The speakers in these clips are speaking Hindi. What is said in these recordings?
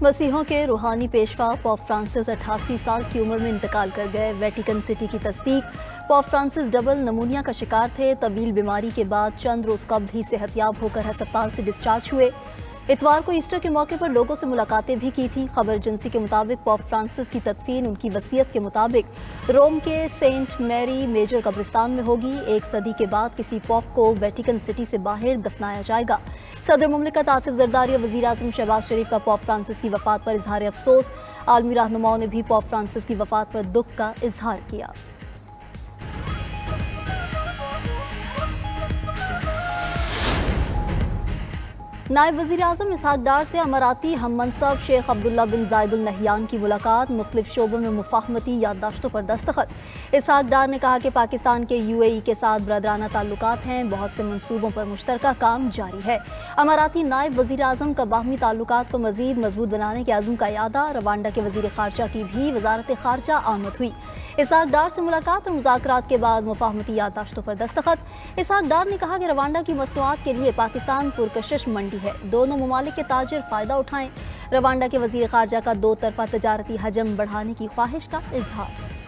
मसीहों के रूहानी पेशवा पॉप फ्रांसिस 88 साल की उम्र में इंतकाल कर गए। वेटिकन सिटी की तस्दीक। पॉप फ्रांसिस डबल नमूनिया का शिकार थे। तवील बीमारी के बाद चंद रोज कबल ही सेहतयाब होकर अस्पताल से डिस्चार्ज हुए। इतवार को ईस्टर के मौके पर लोगों से मुलाकातें भी की थी। खबर एजेंसी के मुताबिक पॉप फ्रांसिस की तदफीन उनकी वसीयत के मुताबिक रोम के सेंट मैरी मेजर कब्रिस्तान में होगी। 1 सदी के बाद किसी पॉप को वेटिकन सिटी से बाहर दफनाया जाएगा। सदर मुमलिकत आसिफ जरदारी और वज़ीर आज़म शहबाज शरीफ का पॉप फ्रांसिस की वफात पर इजहार अफसोस। आलमी रहनुमाओं ने भी पॉप फ्रांसिस की वफात पर दुख का इजहार किया। नायब वज़ीर आज़म इसहाक डार से अमराती हम मनसब शेख अब्दुल्ला बिन जायद अल नहयान की मुलाकात। मुख्तलिफ शोबों में मुफाहमती याददाश्तों पर दस्तखत। इसहाक डार ने कहा कि पाकिस्तान के UAE के साथ बरदराना ताल्लुकात हैं। बहुत से मनसूबों पर मुश्तरका काम जारी है। अमराती नायब वज़ीर आज़म का बाहमी ताल्लुकात को मज़ीद मजबूत बनाने के आज़म का यादा। रवांडा के वज़ीर ख़ारजा की भी वज़ारत ख़ारजा आमद हुई। इसहाक डार से मुलाकात और मुज़ाकरात के बाद मुफाहमती याददाश्तों पर दस्तखत। इसहाक डार ने कहा कि रवांडा की मसनूआत के लिए पाकिस्तान पुरकशिश मंडी है। दोनों ममालिक के ताजिर फ़ायदा उठाएं। रवांडा के वज़ीर ख़ारजा का 2 तरफ़ा तजारती हजम बढ़ाने की ख्वाहिश का इजहार।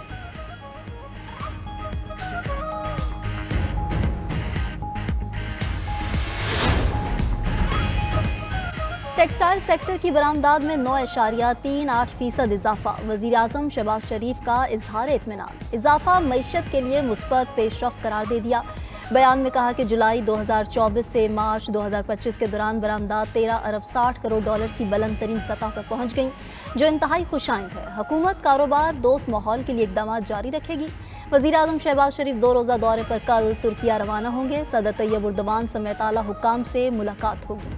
टेक्सटाइल सेक्टर की बरामदात में 9.38% इजाफा। वज़ीर आज़म शहबाज शरीफ का इजहार इत्मीनान। इजाफा मईशत के लिए मुस्बत पेशरफ्त करार दे दिया। बयान में कहा कि जुलाई 2024 से मार्च 2025 के दौरान बरामदात 13 अरब 60 करोड़ डॉलर्स की बुलंद तरीन सतह पर पहुँच गई, जो इंतहाई खुशाइंद है। हुकूमत कारोबार दोस्त माहौल के लिए इक़दाम जारी रखेगी। वज़ीर आज़म शहबाज शरीफ 2 रोज़ा दौरे पर कल तुर्किया रवाना होंगे। सदर तैयब उर्दवान समेत आला हुक्काम से मुलाकात होगी।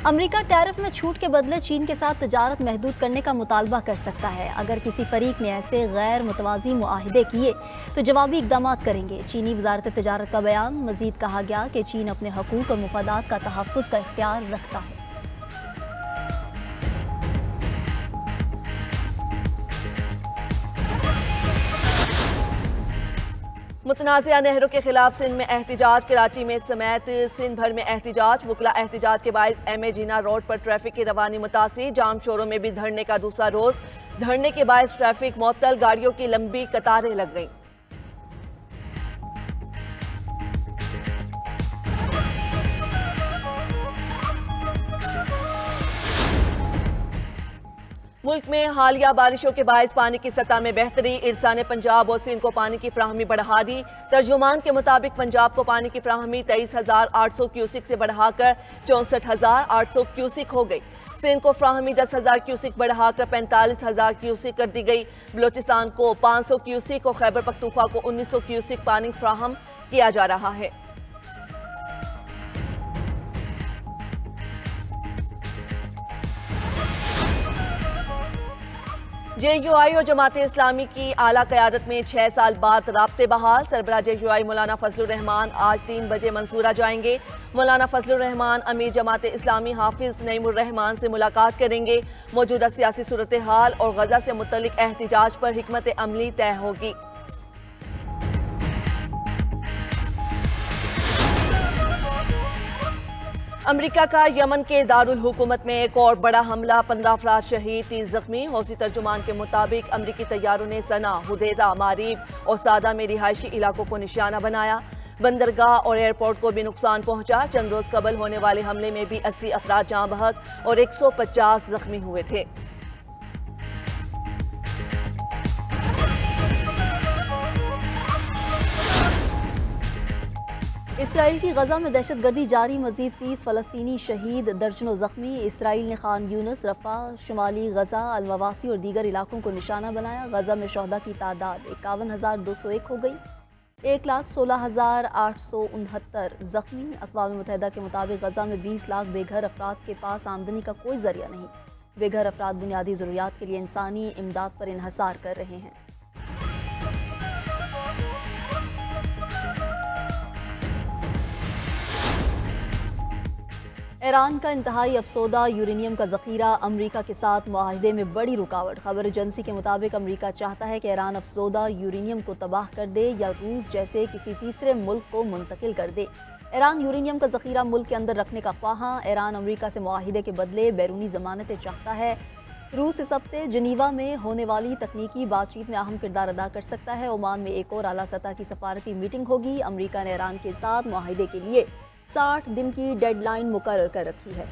अमेरिका टैरिफ में छूट के बदले चीन के साथ तजारत महदूद करने का मुतालबा कर सकता है। अगर किसी फरीक ने ऐसे गैर मुतवाज़ी मुआहिदे किए तो जवाबी इक़दाम करेंगे। चीनी वज़ारत तजारत का बयान। मज़ीद कहा गया कि चीन अपने हकूक़ और मुफादात का तहफ़्फ़ुज़ का इख्तियार रखता है। मुतनाज़िया नहरों के खिलाफ सिंध में एहतिजाज। कराची में समेत सिंध भर में एहतिजाज। वकला एहतिजाज के बाइस MA जीना रोड पर ट्रैफिक की रवानी मुतासिर। जाम शोरों में भी धरने का दूसरा रोज। धरने के बाइस ट्रैफिक मुअत्तल, गाड़ियों की लंबी कतारें लग गईं। मुल्क में हालिया बारिशों के बायस पानी की सतह में बेहतरी। इरसा ने पंजाब और सिंध को पानी की फ्राहमी बढ़ा दी। तर्जुमान के मुताबिक पंजाब को पानी की फ्राहमी 23,800 क्यूसिक से बढ़ाकर 64,800 क्यूसिक हो गई। सिंध को फ्राहमी 10,000 क्यूसिक बढ़ाकर 45,000 क्यूसिक कर दी गई। बलोचिस्तान को 500 क्यूसिक और खैबर पख्तूनख्वा को 1900 क्यूसिक पानी फ्राहम किया जा रहा है। JUI और जमात इस्लामी की आला क़यादत में 6 साल बाद राब्ते बहाल। सरबराह JUI मौलाना फजलुर रहमान आज 3 बजे मंसूरा जाएंगे। मौलाना फजलुर रहमान अमीर जमात इस्लामी हाफिज नईमुर रहमान से मुलाकात करेंगे। मौजूदा सियासी सूरत हाल और गजा से मुतल्लिक एहतिजाज पर हिकमत अमली तय होगी। अमेरिका का यमन के दारुल हुकूमत में एक और बड़ा हमला। 15 अफराद शहीद, 30 जख्मी। हौसी तर्जुमान के मुताबिक अमरीकी तैयारों ने सना, हुदैदा, मारीब और सादा में रिहायशी इलाकों को निशाना बनाया। बंदरगाह और एयरपोर्ट को भी नुकसान पहुंचा। चंद रोज कबल होने वाले हमले में भी 80 अफराद जाँ बहक और 150 जख्मी हुए थे। इसराइल की गजा में दहशतगर्दी जारी। मजीद 30 फ़लस्तीनी शहीद, दर्जनों जख्मी। इसराइल ने खान यूनिस, रफा, शुमाली गजा, अलमवासी और दीगर इलाकों को निशाना बनाया। गजा में शहदा की तादाद 51,201 हो गई। 1,16,869 जख्मी। अक़वाम मुत्तहिदा के मुताबिक गजा में 20 लाख बेघर अफराद के पास आमदनी का कोई जरिया नहीं। बेघर अफराद बुनियादी ज़रूरियात के लिए इंसानी इमदाद पर इन्हसार कर रहे हैं। ईरान का इंतहाई अफसोदा यूरेनियम का जखीरा अमरीका के साथ मुआहदे में बड़ी रुकावट। खबर एजेंसी के मुताबिक अमरीका चाहता है कि ईरान अफसोदा यूरेनियम को तबाह कर दे या रूस जैसे किसी तीसरे मुल्क को मुंतकिल कर दे। ईरान यूरेनियम का जखीरा मुल्क के अंदर रखने का ख्वाहां। ईरान अमरीका से मुआहदे के बदले बैरूनी जमानतें चाहता है। रूस इस हफ्ते जिनीवा में होने वाली तकनीकी बातचीत में अहम किरदार अदा कर सकता है। ओमान में एक और आला सतह की सफारती मीटिंग होगी। अमरीका ने ईरान के साथ मुआहदे के लिए 60 दिन की डेडलाइन मुकर्रर कर रखी है।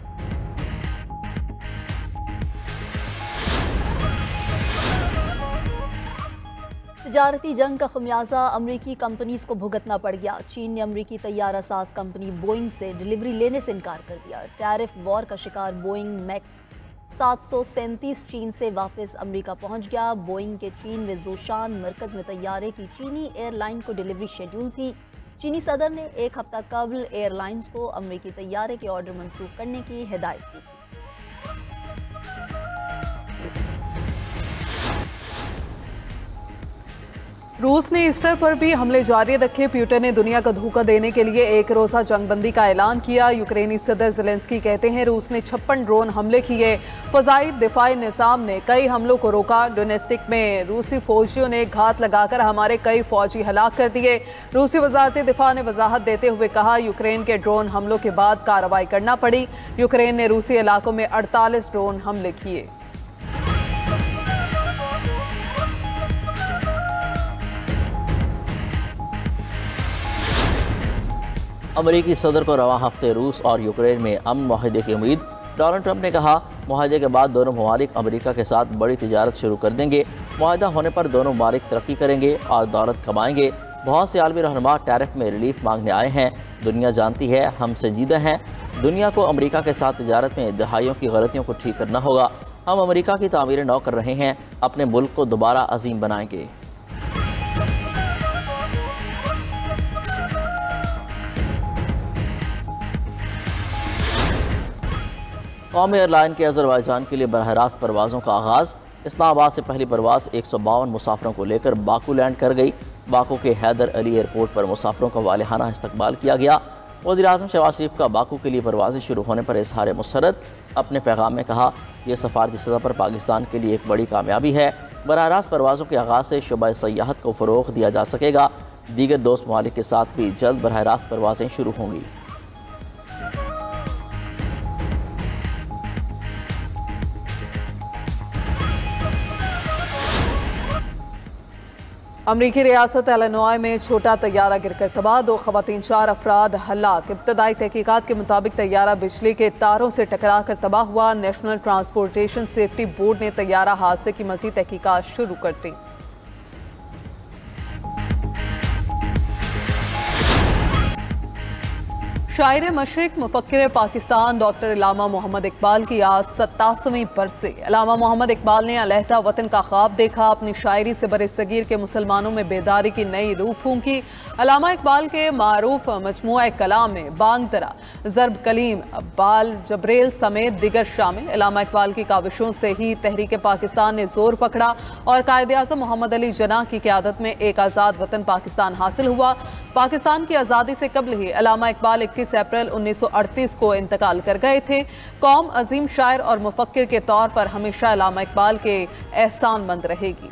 तिजारती जंग का खमियाजा अमरीकी कंपनीज को भुगतना पड़ गया। चीन ने अमरीकी तैयारा साज कंपनी बोइंग से डिलीवरी लेने से इनकार कर दिया। टैरिफ वॉर का शिकार बोइंग मैक्स 737 चीन से वापस अमेरिका पहुंच गया। बोइंग के चीन में जोशान मरकज में तैयारे की चीनी एयरलाइन को डिलीवरी शेड्यूल थी। चीनी सदर ने एक हफ्ता कबल एयरलाइंस को अमेरिकी तैयारे के ऑर्डर मंसूख करने की हिदायत की थी। रूस ने ईस्टर पर भी हमले जारी रखे। पुतिन ने दुनिया को धोखा देने के लिए एक रोज़ा जंगबंदी का ऐलान किया। यूक्रेनी सदर ज़ेलेंस्की कहते हैं रूस ने 56 ड्रोन हमले किए। फ़ज़ाई दिफाई निज़ाम ने कई हमलों को रोका। डोनेस्टिक में रूसी फौजियों ने घात लगाकर हमारे कई फौजी हलाक कर दिए। रूसी वजारत दिफा ने वजाहत देते हुए कहा यूक्रेन के ड्रोन हमलों के बाद कार्रवाई करना पड़ी। यूक्रेन ने रूसी इलाकों में 48 ड्रोन हमले किए। अमेरिकी सदर को रवां हफ्ते रूस और यूक्रेन में अमन मुआहदे की उम्मीद। डोनाल्ड ट्रंप ने कहा मुआहदे के बाद दोनों ममालिक अमेरिका के साथ बड़ी तिजारत शुरू कर देंगे। मुआहदा होने पर दोनों ममालिक तरक्की करेंगे और दौलत कमाएंगे। बहुत से आलमी रहनुमा टैरिफ में रिलीफ मांगने आए हैं। दुनिया जानती है हम संजीदा हैं। दुनिया को अमेरिका के साथ तिजारत में दहाइयों की गलतियों को ठीक करना होगा। हम अमेरिका की तामीर नौ कर रहे हैं। अपने मुल्क को दोबारा अजीम बनाएंगे। कौमी एयरलाइन के अज़रबैजान के लिए बरह रास्त परवाज़ों का आगाज़। इस्लामाबाद से पहली परवाज़ 152 मुसाफिरों को लेकर बाकू लैंड कर गई। बाकू के हैदर अली एयरपोर्ट पर मुसाफिरों का वालिहाना इस्तकबाल किया गया। वज़ीर-ए-आज़म शहबाज शरीफ का बाकू के लिए परवाज़ें शुरू होने पर इज़हार मुसर्रत। अपने पैगाम में कहा यह सफारती सतह पर पाकिस्तान के लिए एक बड़ी कामयाबी है। बरह रास्त परवाज़ों के आगाज़ से शुबा सयाहत को फ़रोग़ दिया जा सकेगा। दीगर दोस्त ममालिक के साथ भी जल्द बरह रास्त परवाज़ें शुरू होंगी। अमरीकी रियासत इलिनॉय में छोटा तैयारा गिरकर तबाह। 2 ख़वातीन 4 अफराद हलाक। इब्तदाई तहकीकात के मुताबिक तैयारा बिजली के तारों से टकरा कर तबाह हुआ। नेशनल ट्रांसपोर्टेशन सेफ्टी बोर्ड ने तैयारा हादसे की मज़ीद तहकीकात शुरू कर दी। शायर मशरिक मुफक्किर पाकिस्तान डॉक्टर अल्लामा मोहम्मद इकबाल की आज 87वीं बरसी। अल्लामा मोहम्मद इकबाल ने अलहदा वतन का ख्वाब देखा। अपनी शायरी से बरसगीर के मुसलमानों में बेदारी की नई रूह फूंकी। अल्लामा इकबाल के मारूफ मजमूआ कलाम में बांग दरा, ज़रब कलीम, बाल जबरेल समेत दिगर शामिल। अल्लामा इकबाल की काविशों से ही तहरीक पाकिस्तान ने जोर पकड़ा और कायदे आज़म मोहम्मद अली जिन्ना की क़यादत में एक आज़ाद वतन पाकिस्तान हासिल हुआ। पाकिस्तान की आज़ादी से कबल ही अल्लामा इकबाल 21 अप्रैल 1938 को इंतकाल कर गए थे। कौम अजीम शायर और मुफक्किर के तौर पर हमेशा अल्लामा इकबाल के एहसानमंद रहेगी।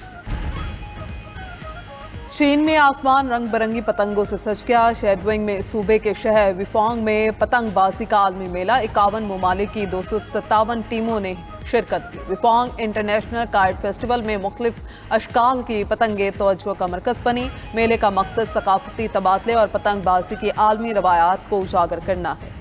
चीन में आसमान रंग बिरंगी पतंगों से सज गया। शेडविंग में सूबे के शहर विफोंग में पतंगबाजी का आलमी मेला। 51 ममालिक की 257 टीमों ने शिरकत की। विफोंग इंटरनेशनल काइट फेस्टिवल में मुख्तलिफ अशकाल की पतंगें तवज्जो का मरकज़ बनी। मेले का मकसद सकाफती तबादले और पतंगबाजी की आलमी रवायात को उजागर करना है।